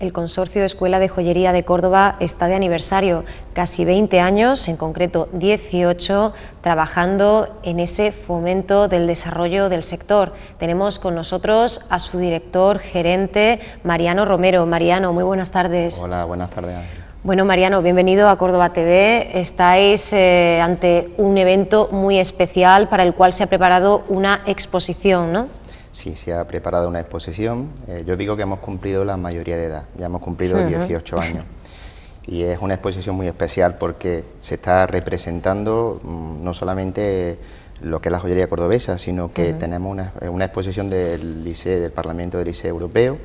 El Consorcio Escuela de Joyería de Córdoba está de aniversario, casi 20 años, en concreto 18, trabajando en ese fomento del desarrollo del sector. Tenemos con nosotros a su director gerente, Mariano Romero. Mariano, muy buenas tardes. Hola, buenas tardes, Ángel. Bueno, Mariano, bienvenido a Córdoba TV. Estáis ante un evento muy especial para el cual se ha preparado una exposición, ¿no? Sí, se ha preparado una exposición. Yo digo que hemos cumplido la mayoría de edad, ya hemos cumplido 18 años. Y es una exposición muy especial porque se está representando no solamente lo que es la joyería cordobesa, sino que tenemos una exposición del Liceo, del Parlamento del Liceo Europeo.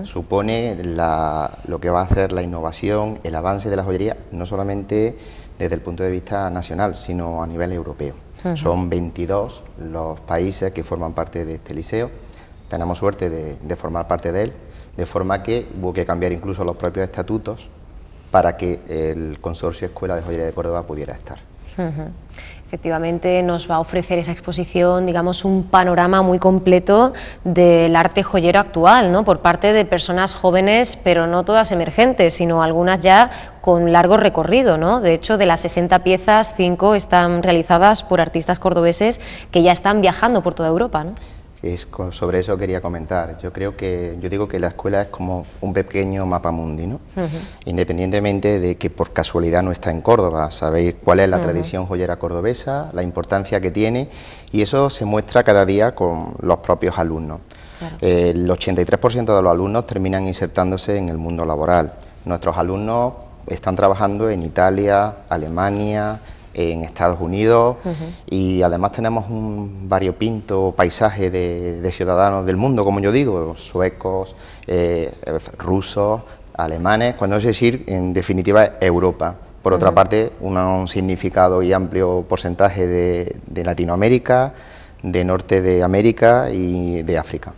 Supone lo que va a hacer la innovación, el avance de la joyería, no solamente desde el punto de vista nacional, sino a nivel europeo. Son 22 los países que forman parte de este liceo. Tenemos suerte de formar parte de él, de forma que hubo que cambiar incluso los propios estatutos para que el Consorcio Escuela de Joyería de Córdoba pudiera estar. Efectivamente, nos va a ofrecer esa exposición, digamos, un panorama muy completo del arte joyero actual, ¿no? Por parte de personas jóvenes, pero no todas emergentes, sino algunas ya con largo recorrido, ¿no? De hecho, de las 60 piezas, 5 están realizadas por artistas cordobeses que ya están viajando por toda Europa, ¿no? Sobre eso quería comentar. Yo digo que la escuela es como un pequeño mapamundi, ¿no? Independientemente de que por casualidad no está en Córdoba, sabéis cuál es la tradición joyera cordobesa, la importancia que tiene, y eso se muestra cada día con los propios alumnos. Claro. El 83% de los alumnos terminan insertándose en el mundo laboral. Nuestros alumnos están trabajando en Italia, Alemania, en Estados Unidos, y además tenemos un variopinto paisaje de ciudadanos del mundo, como yo digo, suecos, rusos, alemanes, cuando es decir, en definitiva, Europa. Por otra parte, un significado y amplio porcentaje de Latinoamérica, de Norte de América y de África.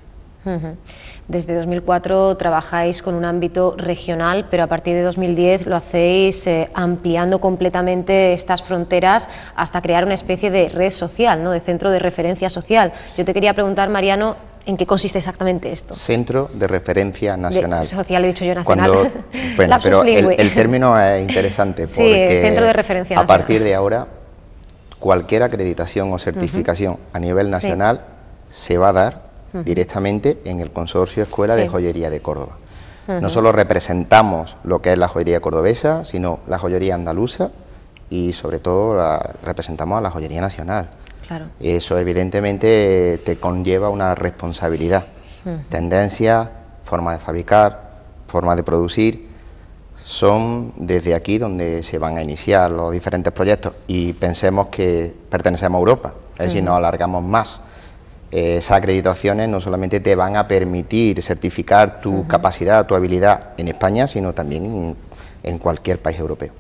Desde 2004 trabajáis con un ámbito regional, pero a partir de 2010 lo hacéis ampliando completamente estas fronteras hasta crear una especie de red social, ¿no? De centro de referencia social. Yo te quería preguntar, Mariano, ¿en qué consiste exactamente esto? Centro de referencia nacional. Social, he dicho yo nacional. Bueno, pero el término es interesante porque sí, centro de referencia nacional. A partir de ahora, cualquier acreditación o certificación a nivel nacional se va a dar directamente en el Consorcio Escuela de Joyería de Córdoba. No solo representamos lo que es la joyería cordobesa, sino la joyería andaluza y sobre todo representamos a la joyería nacional. Claro. Eso evidentemente te conlleva una responsabilidad, tendencia, forma de fabricar, forma de producir, son desde aquí donde se van a iniciar los diferentes proyectos y pensemos que pertenecemos a Europa, es decir, nos alargamos más. Esas acreditaciones no solamente te van a permitir certificar tu capacidad, tu habilidad en España, sino también en cualquier país europeo.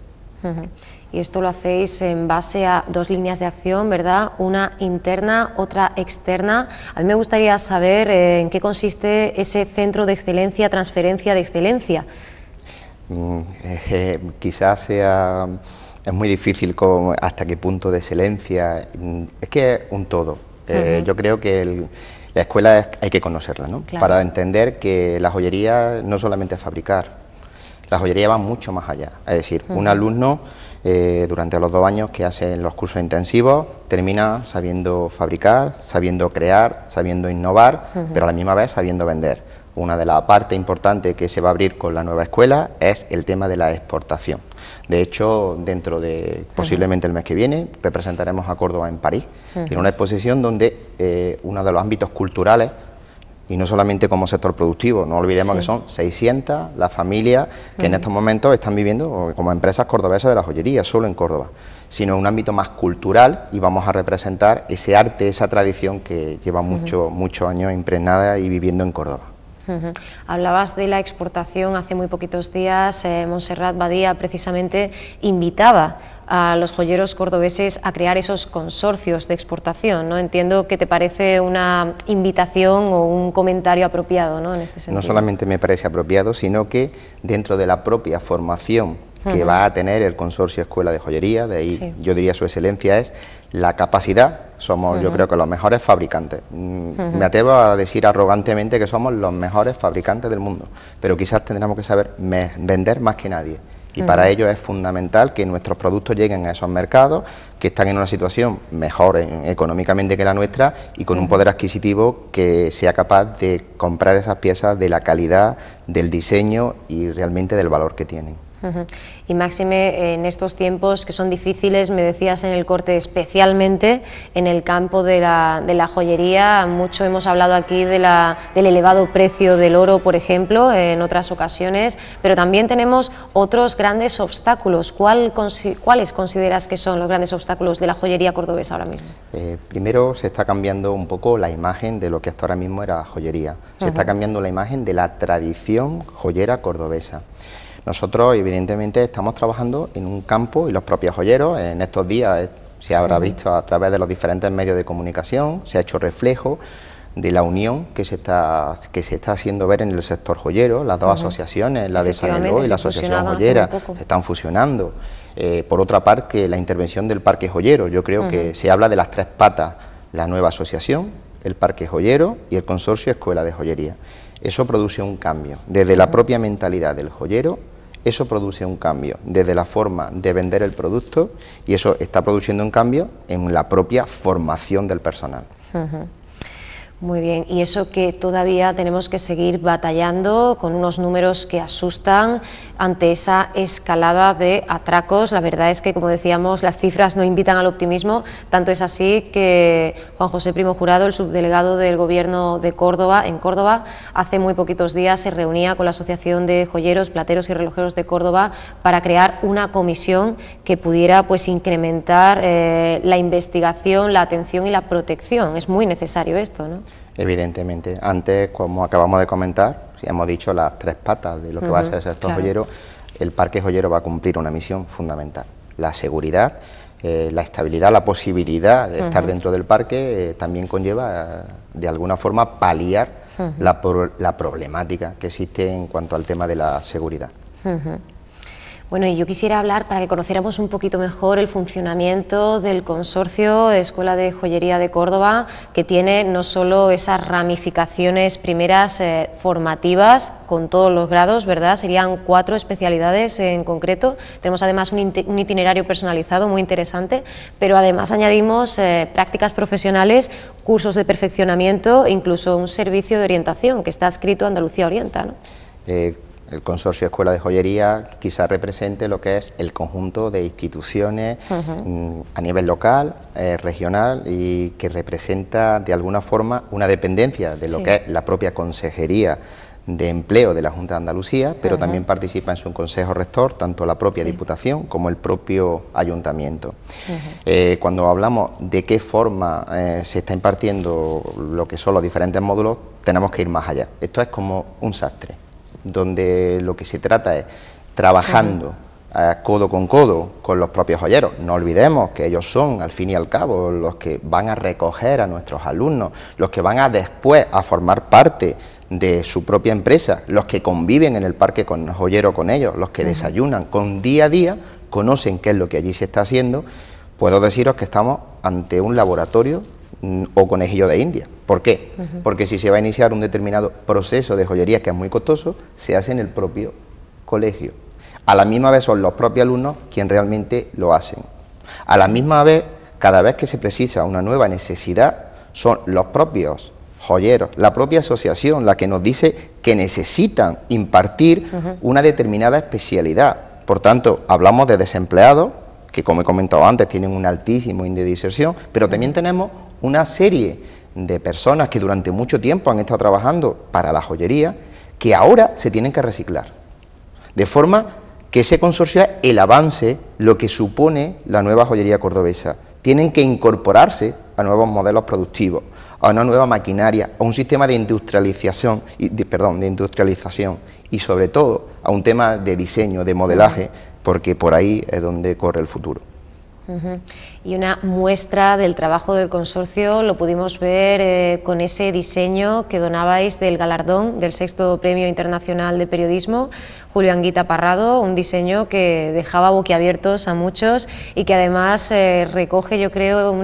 Y esto lo hacéis en base a dos líneas de acción, ¿verdad? Una interna, otra externa. A mí me gustaría saber en qué consiste ese centro de excelencia, transferencia de excelencia. Quizás es muy difícil hasta qué punto de excelencia, es que es un todo. Yo creo que la escuela hay que conocerla, ¿no? Claro. Para entender que la joyería no solamente es fabricar, la joyería va mucho más allá. Es decir, un alumno durante los 2 años que hace los cursos intensivos termina sabiendo fabricar, sabiendo crear, sabiendo innovar, pero a la misma vez sabiendo vender. Una de las partes importantes que se va a abrir con la nueva escuela es el tema de la exportación. De hecho, dentro de posiblemente el mes que viene, representaremos a Córdoba en París, en una exposición donde uno de los ámbitos culturales, y no solamente como sector productivo, no olvidemos que son 600 las familias que en estos momentos están viviendo como empresas cordobesas de la joyería, solo en Córdoba, sino un ámbito más cultural, y vamos a representar ese arte, esa tradición que lleva muchos años impregnada y viviendo en Córdoba. Hablabas de la exportación hace muy poquitos días. Montserrat Badía precisamente invitaba a los joyeros cordobeses a crear esos consorcios de exportación, ¿no? Entiendo que te parece una invitación o un comentario apropiado, ¿no? En este sentido. No solamente me parece apropiado, sino que dentro de la propia formación que va a tener el Consorcio Escuela de Joyería, de ahí yo diría su excelencia es la capacidad, somos yo creo que los mejores fabricantes, me atrevo a decir arrogantemente que somos los mejores fabricantes del mundo, pero quizás tendremos que saber vender más que nadie. Y para ello es fundamental que nuestros productos lleguen a esos mercados, que están en una situación mejor económicamente que la nuestra y con un poder adquisitivo que sea capaz de comprar esas piezas de la calidad, del diseño y realmente del valor que tienen. Y máxime, en estos tiempos que son difíciles, me decías en el corte, especialmente en el campo de la joyería, mucho hemos hablado aquí del elevado precio del oro, por ejemplo, en otras ocasiones, pero también tenemos otros grandes obstáculos. ¿Cuáles consideras que son los grandes obstáculos de la joyería cordobesa ahora mismo? Primero se está cambiando un poco la imagen de lo que hasta ahora mismo era joyería, se está cambiando la imagen de la tradición joyera cordobesa. Nosotros, evidentemente, estamos trabajando en un campo y los propios joyeros, en estos días se habrá visto a través de los diferentes medios de comunicación, se ha hecho reflejo de la unión que se está haciendo ver en el sector joyero, las dos asociaciones, la de San Eloy y la Asociación Joyera, se están fusionando. Por otra parte, la intervención del Parque Joyero, yo creo que se habla de las tres patas, la nueva asociación, el Parque Joyero y el Consorcio Escuela de Joyería. Eso produce un cambio, desde la propia mentalidad del joyero. Eso produce un cambio desde la forma de vender el producto y eso está produciendo un cambio en la propia formación del personal. Muy bien, y eso que todavía tenemos que seguir batallando con unos números que asustan ante esa escalada de atracos. La verdad es que, como decíamos, las cifras no invitan al optimismo, tanto es así que Juan José Primo Jurado, el subdelegado del Gobierno de Córdoba, en Córdoba, hace muy poquitos días se reunía con la Asociación de Joyeros, Plateros y Relojeros de Córdoba para crear una comisión que pudiera pues incrementar la investigación, la atención y la protección. Es muy necesario esto, ¿no? Evidentemente. Antes, como acabamos de comentar, si hemos dicho las tres patas de lo que va a ser el sector joyero, el Parque Joyero va a cumplir una misión fundamental. La seguridad, la estabilidad, la posibilidad de estar dentro del parque también conlleva, de alguna forma, paliar la problemática que existe en cuanto al tema de la seguridad. Bueno, y yo quisiera hablar, para que conociéramos un poquito mejor el funcionamiento del Consorcio Escuela de Joyería de Córdoba, que tiene no solo esas ramificaciones primeras formativas con todos los grados, ¿verdad? Serían 4 especialidades en concreto. Tenemos además un itinerario personalizado muy interesante, pero además añadimos prácticas profesionales, cursos de perfeccionamiento e incluso un servicio de orientación que está adscrito a Andalucía Orienta, ¿no? El Consorcio Escuela de Joyería quizás represente lo que es el conjunto de instituciones a nivel local, regional y que representa de alguna forma una dependencia de lo que es la propia Consejería de Empleo de la Junta de Andalucía, pero también participa en su consejo rector tanto la propia Diputación como el propio Ayuntamiento. Cuando hablamos de qué forma se está impartiendo lo que son los diferentes módulos, tenemos que ir más allá. Esto es como un sastre, donde lo que se trata es trabajando codo con los propios joyeros. No olvidemos que ellos son, al fin y al cabo, los que van a recoger a nuestros alumnos, los que van a después a formar parte de su propia empresa, los que conviven en el parque con el joyero con ellos, los que desayunan con día a día, conocen qué es lo que allí se está haciendo. Puedo deciros que estamos ante un laboratorio o conejillo de India. ¿Por qué? Porque si se va a iniciar un determinado proceso de joyería que es muy costoso, se hace en el propio colegio. A la misma vez son los propios alumnos quienes realmente lo hacen. A la misma vez, cada vez que se precisa una nueva necesidad, son los propios joyeros, la propia asociación la que nos dice que necesitan impartir una determinada especialidad. Por tanto, hablamos de desempleados, que como he comentado antes, tienen un altísimo índice de inserción, pero también tenemos una serie de personas que durante mucho tiempo han estado trabajando para la joyería, que ahora se tienen que reciclar. De forma que ese consorcio es el avance, lo que supone la nueva joyería cordobesa. Tienen que incorporarse a nuevos modelos productivos, a una nueva maquinaria, a un sistema de industrialización, y sobre todo a un tema de diseño, de modelaje, porque por ahí es donde corre el futuro. Y una muestra del trabajo del consorcio lo pudimos ver con ese diseño que donabais del galardón del 6º Premio Internacional de Periodismo, Julio Anguita Parrado, un diseño que dejaba boquiabiertos a muchos y que además recoge, yo creo,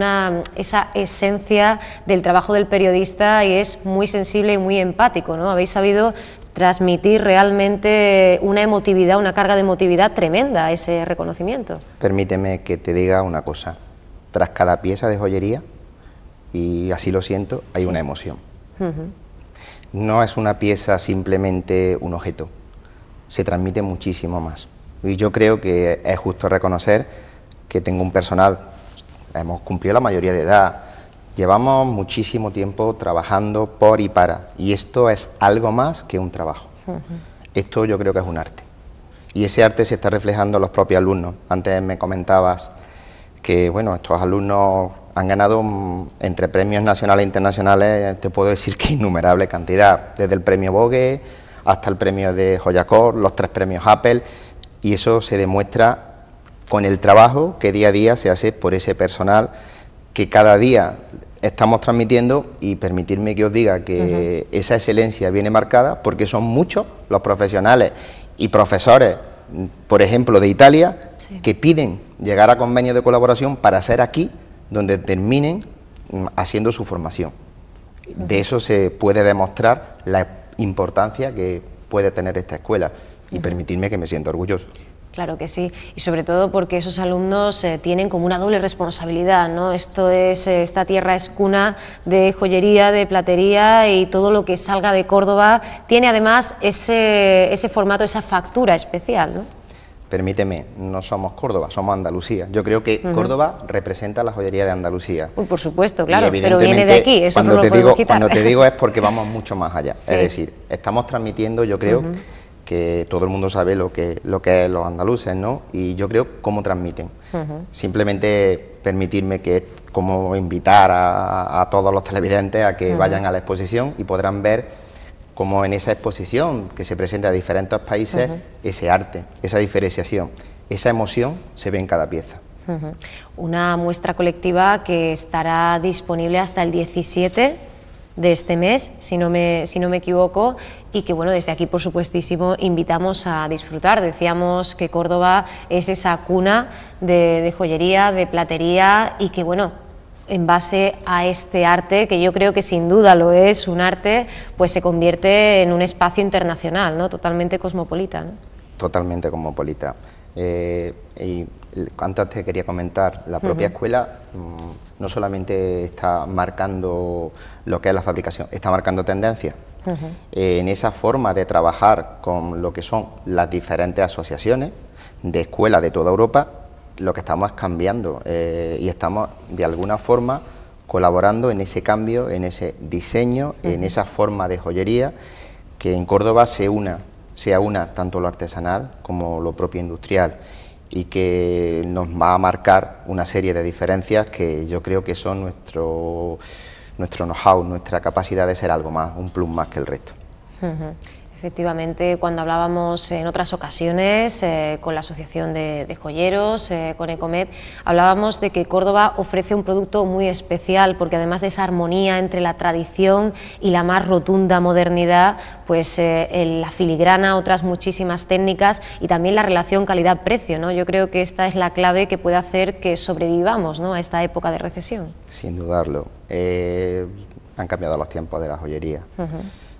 esa esencia del trabajo del periodista y es muy sensible y muy empático, ¿no? Habéis sabido transmitir realmente una emotividad, una carga de emotividad tremenda a ese reconocimiento. Permíteme que te diga una cosa, tras cada pieza de joyería, y así lo siento, hay una emoción. No es una pieza simplemente un objeto, se transmite muchísimo más. Y yo creo que es justo reconocer que tengo un personal, hemos cumplido la mayoría de edad, llevamos muchísimo tiempo trabajando por y para, y esto es algo más que un trabajo. Esto yo creo que es un arte, y ese arte se está reflejando en los propios alumnos. Antes me comentabas que, bueno, estos alumnos han ganado entre premios nacionales e internacionales, te puedo decir que innumerable cantidad, desde el premio Vogue hasta el premio de Joyacor, los 3 premios Apple, y eso se demuestra con el trabajo que día a día se hace por ese personal que cada día estamos transmitiendo, y permitirme que os diga que esa excelencia viene marcada porque son muchos los profesionales y profesores, por ejemplo, de Italia, que piden llegar a convenios de colaboración para ser aquí donde terminen haciendo su formación. De eso se puede demostrar la importancia que puede tener esta escuela, y permitirme que me sienta orgulloso. Claro que sí, y sobre todo porque esos alumnos tienen como una doble responsabilidad, ¿no? Esta tierra es cuna de joyería, de platería, y todo lo que salga de Córdoba tiene además ese formato, esa factura especial, ¿no? Permíteme, no somos Córdoba, somos Andalucía. Yo creo que Córdoba representa la joyería de Andalucía. Por supuesto, claro, pero viene de aquí, eso no lo podemos quitar. Cuando te digo es porque vamos mucho más allá, es decir, estamos transmitiendo, yo creo, que todo el mundo sabe lo que es los andaluces, ¿no? Y yo creo cómo transmiten. Simplemente permitirme que como invitar a todos los televidentes a que vayan a la exposición, y podrán ver cómo en esa exposición que se presenta a diferentes países, ese arte, esa diferenciación, esa emoción se ve en cada pieza. Una muestra colectiva que estará disponible hasta el 17 de este mes, si no me equivoco, y que, bueno, desde aquí, por supuestísimo, invitamos a disfrutar. Decíamos que Córdoba es esa cuna de joyería, de platería, y que, bueno, en base a este arte, que yo creo que sin duda lo es, un arte, pues se convierte en un espacio internacional, ¿no? Totalmente cosmopolita, ¿no? Totalmente cosmopolita. Y antes te quería comentar, la propia escuela no solamente está marcando lo que es la fabricación, está marcando tendencias. En esa forma de trabajar con lo que son las diferentes asociaciones de escuelas de toda Europa, lo que estamos es cambiando y estamos de alguna forma colaborando en ese cambio, en ese diseño, en esa forma de joyería, que en Córdoba se una tanto lo artesanal como lo propio industrial, y que nos va a marcar una serie de diferencias que yo creo que son nuestro know-how, nuestra capacidad de ser algo más, un plus más que el resto. Efectivamente, cuando hablábamos en otras ocasiones con la Asociación de Joyeros, con Ecomep, hablábamos de que Córdoba ofrece un producto muy especial, porque además de esa armonía entre la tradición y la más rotunda modernidad, pues la filigrana, otras muchísimas técnicas, y también la relación calidad-precio, ¿no? Yo creo que esta es la clave que puede hacer que sobrevivamos, ¿no?, a esta época de recesión. Sin dudarlo. Han cambiado los tiempos de la joyería.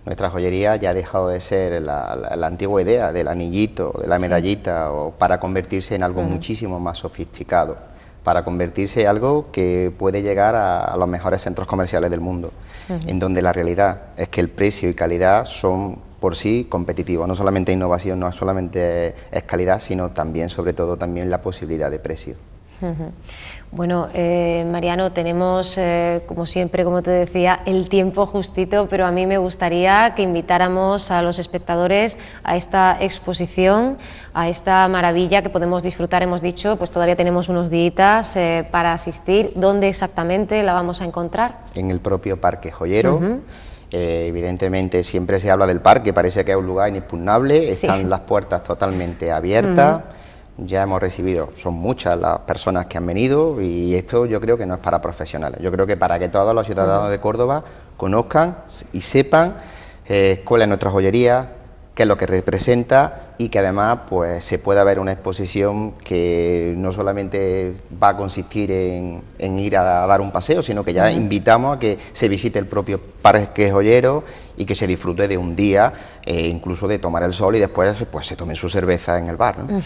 Nuestra joyería ya ha dejado de ser la antigua idea del anillito, de la medallita, para convertirse en algo muchísimo más sofisticado, para convertirse en algo que puede llegar a los mejores centros comerciales del mundo, en donde la realidad es que el precio y calidad son por sí competitivos. No solamente innovación, no solamente es calidad, sino también, sobre todo, también la posibilidad de precio. Bueno, Mariano, tenemos, como siempre, como te decía, el tiempo justito, pero a mí me gustaría que invitáramos a los espectadores a esta exposición, a esta maravilla que podemos disfrutar. Hemos dicho, pues todavía tenemos unos días para asistir. ¿Dónde exactamente la vamos a encontrar? En el propio Parque Joyero. Evidentemente siempre se habla del parque, parece que es un lugar inexpugnable, están las puertas totalmente abiertas. ya hemos recibido, son muchas las personas que han venido, y esto yo creo que no es para profesionales, yo creo que para que todos los ciudadanos de Córdoba conozcan y sepan cuál es nuestra joyería, qué es lo que representa, y que además pues se pueda ver una exposición que no solamente va a consistir en ir a dar un paseo, sino que ya invitamos a que se visite el propio parque joyero y que se disfrute de un día, incluso de tomar el sol y después pues se tome su cerveza en el bar, ¿no?